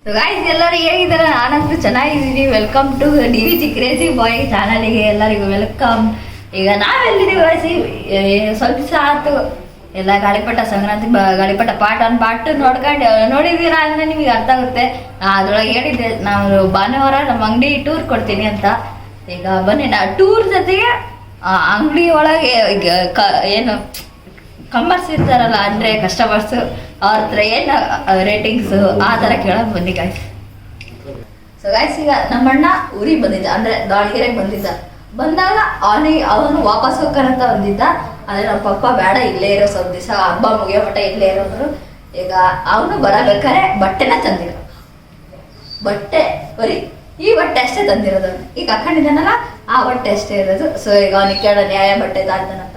Guys ಎಲ್ಲರೂ ಹೇಗಿದ್ದಾರೆ? ನಾನಂತೂ ಚೆನ್ನಾಗಿದ್ದೀನಿ. ವೆಲ್ಕಮ್ ಟು DVG ಕ್ರೇಜಿ ಬಾಯ್ ಚಾನಲ್ಗೆ ಎಲ್ಲರಿಗೂ ವೆಲ್ಕಮ್. ಈಗ ನಾವೆಲ್ಲಿದ್ದೀವಿ ಗಾಯ್ಸ್? ಸ್ವಲ್ಪ ದಿವಸ ಆಯ್ತು ಎಲ್ಲ ಗಾಳಿಪಟ ಸಂಕ್ರಾಂತಿ ಗಾಳಿಪಟ ಪಾರ್ಟ್ 1 ಪಾರ್ಟ್ 2 ನೋಡಿದ್ದೀರಾ ಅಂದ್ರೆ ನಿಮಗೆ ಅರ್ಥ ಆಗುತ್ತೆ. ಅದ್ರೊಳಗೆ ಹೇಳಿದ್ದೆ ನಾವು ಭಾನುವಾರ ನಮ್ಮ ಅಂಗಡಿ ಟೂರ್ ಕೊಡ್ತೀನಿ ಅಂತ. ಈಗ ಬನ್ನಿ ನಾ ಟೂರ್ ಜೊತೆಗೆ ಅಂಗಡಿ ಒಳಗೆ ಏನು ಕಮರ್ಸ್ ಇರ್ತಾರಲ್ಲ, ಅಂದ್ರೆ ಕಸ್ಟಮರ್ಸ್ ಅವ್ರ ಹತ್ರ ಏನು ರೇಟಿಂಗ್ಸ್ ಆ ಥರ ಕೇಳಕ್ ಬಂದಿ ಗಾಯ್ಸ್. ಸೊ ಗಾಯ್ಸ್, ಈಗ ನಮ್ಮಣ್ಣ ಊರಿಗೆ ಬಂದಿದ್ದ, ಅಂದ್ರೆ ದಾವಣಗೆರೆಗೆ ಬಂದಾಗ ಅವನು ವಾಪಸ್ ಹೋಗ್ಕರಂತ ಬಂದಿದ್ದ. ಅಂದ್ರೆ ನಮ್ಮ ಪಪ್ಪ ಬೇಡ ಇಲ್ಲೇ ಇರೋ ಸ್ವಲ್ಪ ದಿವಸ ಹಬ್ಬ ಮುಗಿಯೋ ಮಟ್ಟ ಇಲ್ಲೇ ಇರೋದ್ರು. ಈಗ ಅವನು ಬರಬೇಕಾರೆ ಬಟ್ಟೆನ ತಂದಿರೋ, ಬಟ್ಟೆ ಬರೀ ಈ ಬಟ್ಟೆ ಅಷ್ಟೇ ತಂದಿರೋದು. ಈಗ ಹಾಕೊಂಡಿದ್ದಾನಲ್ಲ ಆ ಬಟ್ಟೆ ಅಷ್ಟೇ ಇರೋದು. ಸೊ ಈಗ ಅವನಿಗೆ ಕೇಳೋ ನ್ಯಾಯ ಬಟ್ಟೆ ತಾಂತಾನಂತ.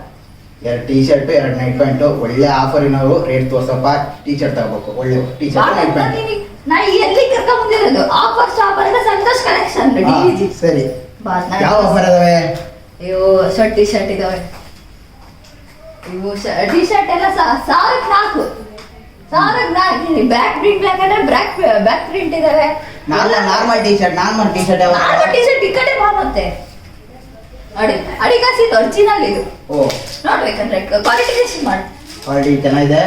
2 ಟೀ ಶರ್ಟ್ 2 ನೈಟ್ ಪ್ಯಾಂಟ್ ಒಳ್ಳೆ ಆಫರಿನವರು ರೇಟ್ ತೋರ್ಸಪ್ಪ. ಟೀ ಶರ್ಟ್ ತಗೋಬೇಕು, ಒಳ್ಳೆ ಟೀ ಶರ್ಟ್ ನೈಟ್ ಪ್ಯಾಂಟ್. ನಾ ಎಲ್ಲಿ ಕರ್ಕೊಂಡ್ ಬಂದಿರೋದು offer stopper Santosh collection DVG. ಸರಿ, ಯಾವ ಆಫರ್ ಅದಾವೆ? ಇವು ಶರ್ಟ್ ಟೀ ಶರ್ಟ್ ಇದಾವೆ. ಇವು ಟೀ ಶರ್ಟ್ ಎಲ್ಲ 1004 ಬ್ಯಾಕ್ ಪ್ರಿಂಟ್ ಬೇಕಾದ್ರೆ ಬ್ಯಾಕ್ ಪ್ರಿಂಟ್ ಇದಾವೆ. Normal T shirt normal T shirt ಈ ಕಡೆ ಬಾರುತ್ತೆ. ಅಡಿಗಾಸಿ ಒರಿಜಿನಲ್ ಇದು. ನೋಡ್ಬೇಕಂದ್ರೆ ಕ್ವಾಲಿಟಿ ಟೆಸ್ಟ್ ಮಾಡಿ. ಕ್ವಾಲಿಟಿ ಚೆನ್ನಾಗಿದೆ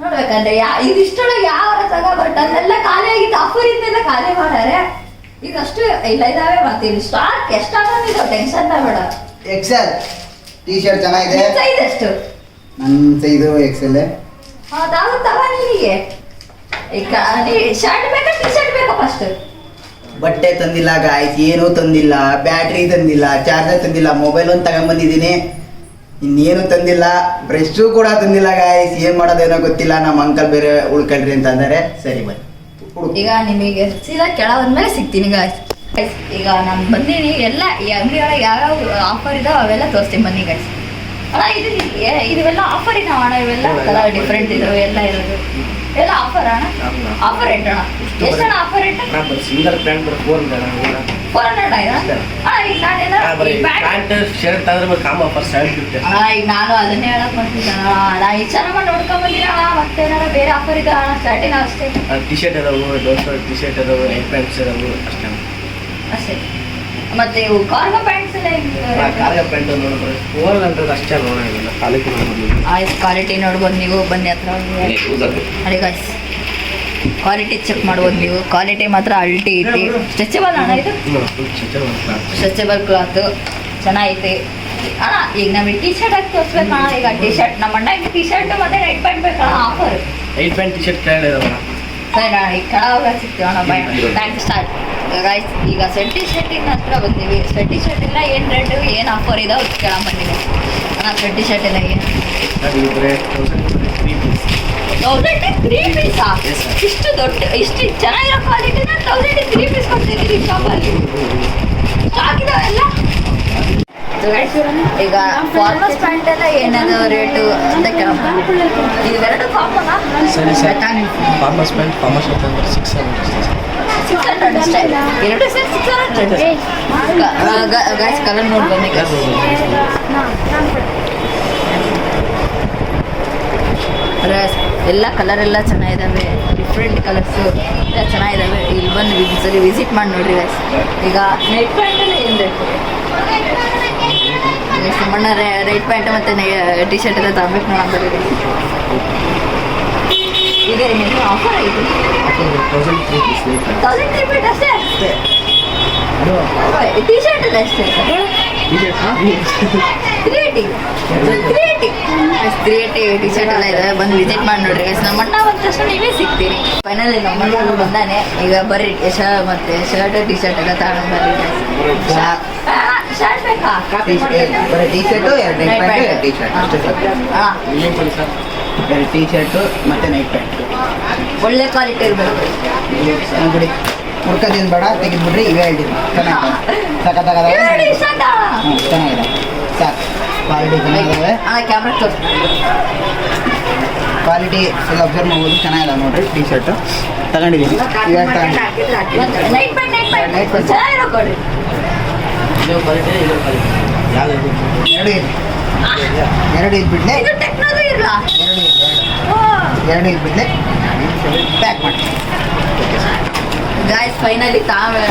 ನೋಡ್ಬೇಕಂದ್ರೆ ಇದಿಷ್ಟೊಳಗೆ ಯಾವ ತಗೋ. ಬಟ್ ಅದೆಲ್ಲ ಖಾಲಿ ಆಗಿತ್ತು, ಆಫರ್ ಇಂದೆಲ್ಲ ಖಾಲಿ ಮಾಡಾರೆ. ಈಗ ಅಷ್ಟು ಇಲ್ಲ ಇದಾವೆ. ಮತ್ತೆ ಇಲ್ಲಿ ಸ್ಟಾಕ್ ಎಷ್ಟಾಗ ಟೆನ್ಷನ್ ಬೇಡ. ಎಕ್ಸೆಲ್ ಟೀ ಶರ್ಟ್ ಚೆನ್ನಾಗಿದೆ. ಸೈಜ್ ಎಷ್ಟು? ನನ್ನ ಸೈಜು ಎಕ್ಸೆಲ್. ತಗೋ ನಿನಗೆ. ಈಗ ಶರ್ಟ್ ಬೇಕಾ ಟೀ ಶರ್ಟ್ ಬೇಕಾ? ಫಸ್ಟ್ ಬಟ್ಟೆ ತಂದಿಲ್ಲ ಗಾಯ್ಸ್, ಏನೂ ತಂದಿಲ್ಲ. ಬ್ಯಾಟ್ರಿ ತಂದಿಲ್ಲ, ಚಾರ್ಜರ್ ತಂದಿಲ್ಲ, ಮೊಬೈಲ್ ಒಂದು ತಗೊಂಡ್ಬಂದಿದ್ದೀನಿ. ಇನ್ನೇನು ತಂದಿಲ್ಲ, ಬ್ರಷು ಕೂಡ ತಂದಿಲ್ಲ ಗಾಯ್ಸ್. ಏನ್ ಮಾಡೋದೇನೋ ಗೊತ್ತಿಲ್ಲ. ನಮ್ಮ ಅಂಕಲ್ ಬೇರೆ ಉಳ್ಕೊಳ್ರಿ ಅಂತ ಅಂದರೆ ಸರಿ ಬನ್ನಿ. ಈಗ ನಿಮಗೆ ಸೀದಾ ಕೆಳಗಂದ್ಮೇಲೆ ಸಿಗ್ತೀನಿ ಗಾಯ್ಸ್. ಈಗ ನಾನು ಬಂದೀನಿ. ಎಲ್ಲ ಈ ಅಂಗಡಿ ಒಳಗೆ ಯಾವ್ಯಾವ ಆಫರ್ ಇದಾವೆ ಅವೆಲ್ಲ ತೋರಿಸ್ತೀನಿ ಬನ್ನಿ ಗಾಯ್ಸ್. ಅಣ್ಣ ಇವೆಲ್ಲ ಆಫರ್ ಇದಾವ ಅಣ್ಣ. ಇವೆಲ್ಲ ಕಲರ್ ಡಿಫ್ರೆಂಟ್ ಇದಾವೆ ಎಲ್ಲ ಇರೋದು. ಎಲ್ಲ ಆಫರ್ ಅಣ್ಣ. ಆಫರ್ ರೇಟ್ ಅಣ್ಣ ಎಷ್ಟಣ್ಣ? ಆಫರ್ ರೇಟ್ ಸಿಂಗಲ್ ಪ್ಯಾಂಟ್ ಬರ 400 ಈಗ ನಾನು ಅದನ್ನೇ ಹೇಳಕ್ ಮಾಡ್ತಿದ್ದೆ. ನಾ ಈ ಚೆನ್ನಾಗಿ ನೋಡ್ಕೊಂಡ್ ಬಂದಿರೋಣ. ಮತ್ತೆ ಏನಾರ ಬೇರೆ ಆಫರ್ ಇದೆ ಅಣ್ಣ? ಸ್ಟಾರ್ಟಿಂಗ್ ಅಷ್ಟೇ. ಟಿ ಶರ್ಟ್ ಅದಾವು, ಟಿ ಶರ್ಟ್ ಅದಾವು, ನೈಟ್ ಪ್ಯಾಂಟ್ಸ್ ಅದಾವು ಅಷ್ಟೇ. ಮತ್ತೆ ಇವು ಕಾರ್ಗೋ ಪ್ಯಾಂಟ್ಸ್ ಎಲ್ಲ ಕಾರ್ಗೋ ಪ್ಯಾಂಟ್ 400 ಅಷ್ಟೇ. ನೋಡೋಣ ಕ್ವಾಲಿಟಿ ನೋಡ್ಬೋದು ನೀವು. ಬನ್ನಿ ಹತ್ರ ಅಡಿ ಗಾಯ್ಸ್, ಕ್ವಾಲಿಟಿ ಚೆಕ್ ಮಾಡ್ಬೋದು ನೀವು. ಕ್ವಾಲಿಟಿ ಮಾತ್ರ ಅಲ್ಟಿ ಐತಿ. ಸ್ಟ್ರೆಚಬಲ್ ಅಣ್ಣ ಇದು. ಸ್ಟ್ರೆಚಬಲ್ ಕ್ಲಾತ್ ಚೆನ್ನಾಗೈತಿ ಅಣ್ಣ. ಈಗ ನಮಗೆ ಟೀ ಶರ್ಟ್ ಹಾಕಿ ತೋರಿಸ್ಬೇಕಣ್ಣ. ಈಗ ಟೀ ಶರ್ಟ್ ನಮ್ಮ ಅಣ್ಣ ಟೀ ಶರ್ಟ್ ಮತ್ತೆ ನೈಟ್ ಪ್ಯಾಂಟ್ ಬೇಕಣ್ಣ. Offer night pant T shirt ಕೆಳಗಡೆ ಇದಾವಣ್ಣ. ಸರಿ ಅಣ್ಣ, ಈಗ ಕೆಳಗೆ ಸಿಗ್ತೀವಿ ಅಣ್ಣ. Bye thank start guys. ಈಗ ಸೆಟ್ ಟಿ ಶರ್ಟಿನ ಹತ್ರ ಬಂದೀವಿ. ಸೆಟ್ ಟಿ ಶರ್ಟ್ ಇಲ್ಲ ಏನು ರೇಟ್ ಏನು ಆಫರ್ ಇದಾವೆ ಕೇಳೋ ಬಂದಿದೆ ಅಣ್ಣ. ಸೆಟ್ ಟಿ ಶರ್ಟ್ ಎಲ್ಲ ಏನು 1003 ಪೀಸಾ? ಇಷ್ಟು ದೊಡ್ಡ ಇಷ್ಟು ಚೆನ್ನಾಗಿರೋ ಕ್ವಾಲಿಟಿನ 1003 ಪೀಸ್ ಕೊಡ್ತಿದ್ದೀರಿ ಶಾಪಲ್ಲಿ. ಸ್ಟಾಕ್ ಇದಾವೆಲ್ಲ. ಈಗ ಫಾರ್ಮಲ್ಸ್ ಪ್ಯಾಂಟ್ ಎಲ್ಲ ಏನದು ರೇಟು ಅಂತ ಕೇಳಪ್ಪ. ಇವೆರಡು ಕಾಮನ್ ಸರಿ ಸರ್. ಫಾರ್ಮಲ್ಸ್ ಪ್ಯಾಂಟ್ ಫಾರ್ಮಲ್ಸ್ ಅಂತಂದ್ರೆ 600 ಅಷ್ಟೇ. ಎರಡು ಸೇರಿ 600. ಗಾಯ್ಸ್ ಕಲರ್ ನೋಡಿ ಬನ್ನಿ. ಎಲ್ಲ ಕಲರ್ ಎಲ್ಲ ಚೆನ್ನಾಗಿದ್ದಾವೆ. ಡಿಫ್ರೆಂಟ್ ಕಲರ್ಸು ಎಲ್ಲ ಚೆನ್ನಾಗಿದ್ದಾವೆ. ಇಲ್ಲಿ ಬಂದು ಒಂದ್ಸರಿ ವಿಸಿಟ್ ಮಾಡಿ ನೋಡ್ರಿ ಗಾಯ್ಸ್. ಈಗ ನೈಟ್ ಪ್ಯಾಂಟ್ ಎಲ್ಲ ಏನು ರೇಟ್? ಸುಮ್ಮನೆ ನೈಟ್ ಪ್ಯಾಂಟ್ ಮತ್ತು ಟಿ ಶರ್ಟ್ ಎಲ್ಲ ತಗೋಬೇಕು ನೋಡೋಣ ಬರೀ. ಈಗ ಏನು ಆಫರ್ ಐತಿ? 1003 ಫೀಟ್ ಅಷ್ಟೇ. ಟಿ ಶರ್ಟ್ ಎಲ್ಲ ಅಷ್ಟೇ. 380 ಟಿ ಶರ್ಟ್ ಎಲ್ಲ ಇದೆ. ಬಂದು ವಿಸಿಟ್ ಮಾಡಿ ನೋಡ್ರಿ. ನಮ್ಮ ಅಣ್ಣ ಬಂದ ತಕ್ಷಣ ನೀವೇ ಸಿಗ್ತೀರಿ. ಫೈನಲಿ ನಮ್ಮ ಅಣ್ಣ ಬಂದಾನೆ. ಈಗ ಬರ್ರಿ ಮತ್ತೆ ಶರ್ಟ್ ಟಿ ಶರ್ಟ್ ಎಲ್ಲ ತಗೊಂಡು ಬರ್ರಿ. ಶರ್ಟ್ ಬೇಕಾ? T shirt 2 night pant 2 T shirt ಅಷ್ಟೇ ಸರ್. 2 ಟೀ ಶರ್ಟು ಮತ್ತು ನೈಟ್ ಪ್ಯಾಂಟ್ ಒಳ್ಳೆ ಕ್ವಾಲಿಟಿ ಇರಬೇಕು. ಬಿಡಿ, ಹುಡ್ಕೋದೇನು ಬೇಡ, ತೆಗೆದ್ಬಿಡ್ರಿ. ಇವೇ ಹೇಳಿದ್ರು ಚೆನ್ನಾಗಿ ಸಖತ್ತಾಗದ. ಚೆನ್ನಾಗಿದೆ ಸಾಕು. ಕ್ವಾಲಿಟಿ ಚೆನ್ನಾಗಿದ್ದಾವೆ. ಕ್ಯಾಮ್ರಾ ತೋರಿಸಿ. ಕ್ವಾಲಿಟಿ ಎಲ್ಲ ಅಬ್ಸರ್ವ್ ಮಾಡ್ಬೋದು. ಚೆನ್ನಾಗಿದಾವೆ ನೋಡ್ರಿ. ಟೀ ಶರ್ಟು ತಗೊಂಡಿದ್ದೀನಿ. ನೈಟ್ ಪ್ಯಾಂಟ್ ಚೆನ್ನಾಗಿರೋ ಕೊಡ್ರಿ. ಎರಡು ಇದ್ಬಿಡ್ಲೆ. ಟೆಕ್ನಾಲಜಿ ಇಲ್ಲ. ಎರಡು ಇದ್ಬಿಡ್ಲೆ ಪ್ಯಾಕ್ ಮಾಡಿ. ಫೈನಲಿ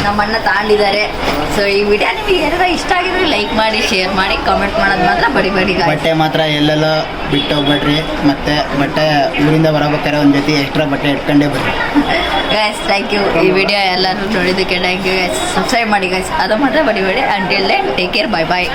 ನಮ್ಮ ಅಣ್ಣ ತಗೊಂಡಿದ್ದಾರೆ. ಸೊ ಈ ವಿಡಿಯೋ ನಿಮಗೆ ಏನಾರ ಇಷ್ಟ ಆಗಿದ್ರೆ ಲೈಕ್ ಮಾಡಿ, ಶೇರ್ ಮಾಡಿ, ಕಾಮೆಂಟ್ ಮಾಡೋದು ಮಾತ್ರ ಬಡಿಬೇಡಿ guys. ಬಟ್ಟೆ ಮಾತ್ರ ಎಲ್ಲೆಲ್ಲ ಬಿಟ್ಟು ಹೋಗ್ಬೇಡ್ರಿ. ಮತ್ತೆ ಬಟ್ಟೆ ಊರಿಂದ ಬರಬೇಕಾದ್ರೆ ಒಂದು ಜೊತೆ ಎಕ್ಸ್ಟ್ರಾ ಬಟ್ಟೆ ಇಟ್ಕೊಂಡೇ ಬರ್ರಿ ಗೈಸ್. Thank you. ಈ ವಿಡಿಯೋ ಎಲ್ಲರೂ ನೋಡಿದ್ದಕ್ಕೆ ಥ್ಯಾಂಕ್ ಯು ಗೈಸ್. ಸಬ್ಸ್ಕ್ರೈಬ್ ಮಾಡಿ ಗೈಸ್, ಅದು ಮಾತ್ರ ಬಡಿಬೇಡಿ. Until then take care, bye ಬಾಯ್.